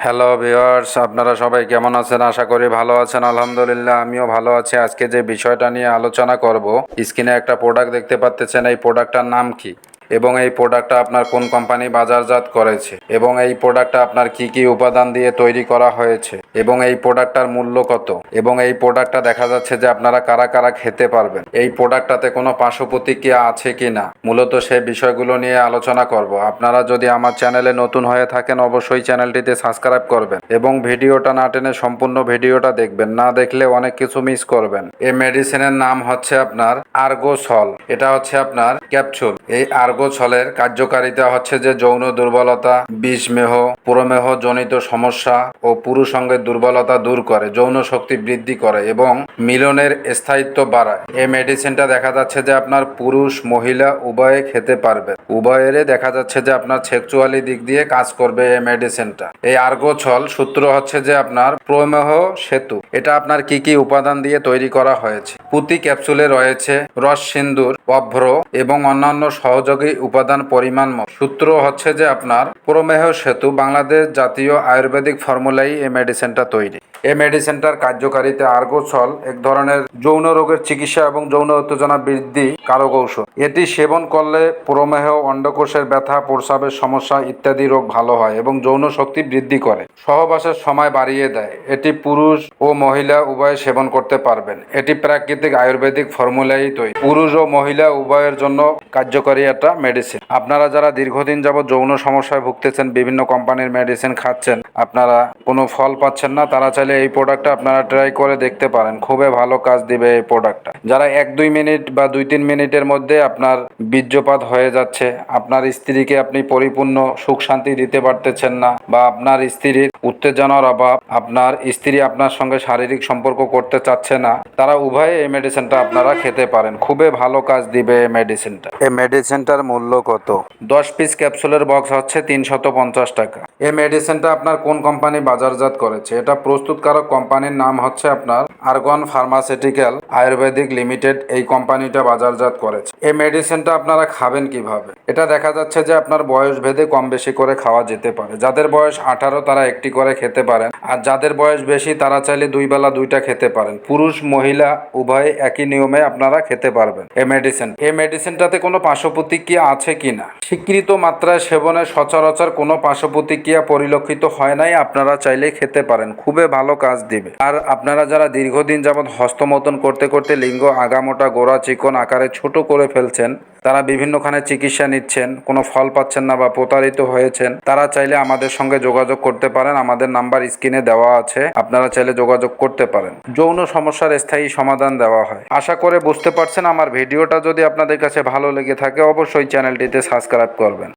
Hello viewers, আপনারা সবাই কেমন আছেন? আশা করি ভালো আছেন। আলহামদুলিল্লাহ, আমিও ভালো আছি। আজকে যে বিষয়টা নিয়ে আলোচনা করব, স্ক্রিনে একটা প্রোডাক্ট দেখতে পাচ্ছেন। এই প্রোডাক্টটার নাম কি এবং এই প্রোডাক্টটা আপনার কোন কোম্পানি বাজারজাত করেছে এবং এই প্রোডাক্টটা আপনার কি কি উপাদান দিয়ে তৈরি করা হয়েছে এবং এই প্রোডাক্টটার মূল্য কত এবং এই প্রোডাক্টটা দেখা যাচ্ছে যে আপনারা কারা কারা খেতে পারবেন, এই প্রোডাক্টটাতে কোনো পার্শ্ব প্রতিক্রিয়া আছে কি না, মূলত সেই বিষয়গুলো নিয়ে আলোচনা করব। আপনারা যদি আমার চ্যানেলে নতুন হয়ে থাকেন অবশ্যই চ্যানেলটিতে সাবস্ক্রাইব করবেন এবং ভিডিওটা না টেনে সম্পূর্ণ ভিডিওটা দেখবেন, না দেখলে অনেক কিছু মিস করবেন। এই মেডিসিনের নাম হচ্ছে আপনার আর্গোসল। এটা হচ্ছে আপনার ক্যাপসুল। এই আর্গোসলের কার্যকারিতা হচ্ছে যে যৌন দুর্বলতা, বিষমেহ, পুরমেহ জনিত সমস্যা ও পুরুষাঙ্গের দুর্বলতা দূর করে, যৌন শক্তি বৃদ্ধি করে এবং মিলনের স্থায়িত্ব বাড়ায়। এই মেডিসিনটা দেখা যাচ্ছে যে আপনার পুরুষ মহিলা উভয়ে খেতে পারবে, উভয়েরই দেখা যাচ্ছে যে আপনার সেক্সুয়ালি দিক দিয়ে কাজ করবে এই মেডিসিনটা। এই আর্গোসল সূত্র হচ্ছে যে আপনার প্রমেহ সেতু। এটা আপনার কি কি উপাদান দিয়ে তৈরি করা হয়েছে? প্রতি ক্যাপসুলে রয়েছে রস সিন্দুর, অভ্র এবং অন্যান্য সহযোগী উপাদান পরিমাণ মতো। সূত্র হচ্ছে যে আপনার প্রমেহ সেতু। বাংলাদেশ জাতীয় আয়ুর্বেদিক ফর্মুলাই এই মেডিসিনটা তৈরি। এই মেডিসিনটার কার্যকারিতা আর্গোসল এক ধরনের যৌন রোগের চিকিৎসা এবং যৌন উত্তেজনা বৃদ্ধি কারক ঔষধ। এটি সেবন করলে প্রমেহ, অন্ডকোষের ব্যথা, প্রস্রাবের সমস্যা ইত্যাদি রোগ ভালো হয় এবং যৌন শক্তি বৃদ্ধি করে, সহবাসের সময় বাড়িয়ে দেয়। এটি পুরুষ ও মহিলা উভয়ে সেবন করতে পারবেন। এটি প্রাকৃতিক আয়ুর্বেদিক ফর্মুলাই তৈরি, পুরুষ ও মহিলা উভয়ের জন্য কার্যকরী একটা মেডিসিন। আপনারা যারা দীর্ঘদিন যাবত যৌন সমস্যায় ভুগতেছেন, বিভিন্ন কোম্পানির মেডিসিন খাচ্ছেন, আপনারা কোনো ফল পাচ্ছেন না, তারা চাইলে এই প্রোডাক্টটা আপনারা ট্রাই করে দেখতে পারেন। খুবই ভালো কাজ দিবে এই প্রোডাক্টটা। যারা 1-2 মিনিট বা 2-3 মিনিটের মধ্যে আপনার বীর্যপাত হয়ে যাচ্ছে, আপনার স্ত্রীকে আপনি পরিপূর্ণ সুখ শান্তি দিতে পারতেছেন না, বা আপনার স্ত্রীর উত্তেজনার অভাব, আপনার স্ত্রী আপনার সঙ্গে শারীরিক সম্পর্ক করতে চাচ্ছে না, তারা উভয়ে এই মেডিসিনটা আপনারা খেতে পারেন। খুবই ভালো কাজ দিবে এই মেডিসিনটা। এই মেডিসিনটার মূল্য কত? 10 পিস ক্যাপসুলের বক্স হচ্ছে 350 টাকা। এই মেডিসিনটা আপনার কোন কোম্পানি বাজারজাত করেছে? এটা প্রস্তুতকারক কোম্পানির নাম হচ্ছে আপনার আর্গন ফার্মাসিউটিক্যাল আয়ুর্বেদিক লিমিটেড। এই কোম্পানিটা বাজারজাত করেছে। এই মেডিসিনটা আপনারা খাবেন কিভাবে? এটা দেখা যাচ্ছে যে আপনার বয়স ভেদে কম বেশি করে খাওয়া যেতে পারে। যাদের বয়স 18 তারা একটি করে খেতে পারেন, আর যাদের বয়স বেশি তারা চাইলে 2 বেলা 2টা খেতে পারেন। পুরুষ মহিলা উভয়ে একই নিয়মে আপনারা খেতে পারবেন এই মেডিসিন। এই মেডিসিনটাতে কোনো পার্শ্ব প্রতিক্রিয়া আছে কিনা? স্বীকৃত মাত্রায় সেবনে সচরাচর কোনো পার্শ্ব প্রতিক্রিয়া পরিলক্ষিত হয় নাই। আপনারা চাইলে খেতে পারেন, খুবই ভালো কাজ দিবে। আর আপনারা যারা দীর্ঘদিন যাবৎ হস্তমৈথুন করতে করতে লিঙ্গ আগামোটা, গোড়া চিকন আকারে ছোট করে ফেলছেন, তারা বিভিন্নখানে চিকিৎসা নিচ্ছেন, কোনো ফল পাচ্ছেন না বা প্রতারিত হয়েছেন, তারা চাইলে আমাদের সঙ্গে যোগাযোগ করতে পারেন। আমাদের নাম্বার স্ক্রিনে দেওয়া আছে, আপনারা চাইলে যোগাযোগ করতে পারেন। যৌন সমস্যার স্থায়ী সমাধান দেওয়া হয়। আশা করে বুঝতে পারছেন। আমার ভিডিওটা যদি আপনাদের কাছে ভালো লেগে থাকে অবশ্যই চ্যানেলটিতে সাবস্ক্রাইব করবেন।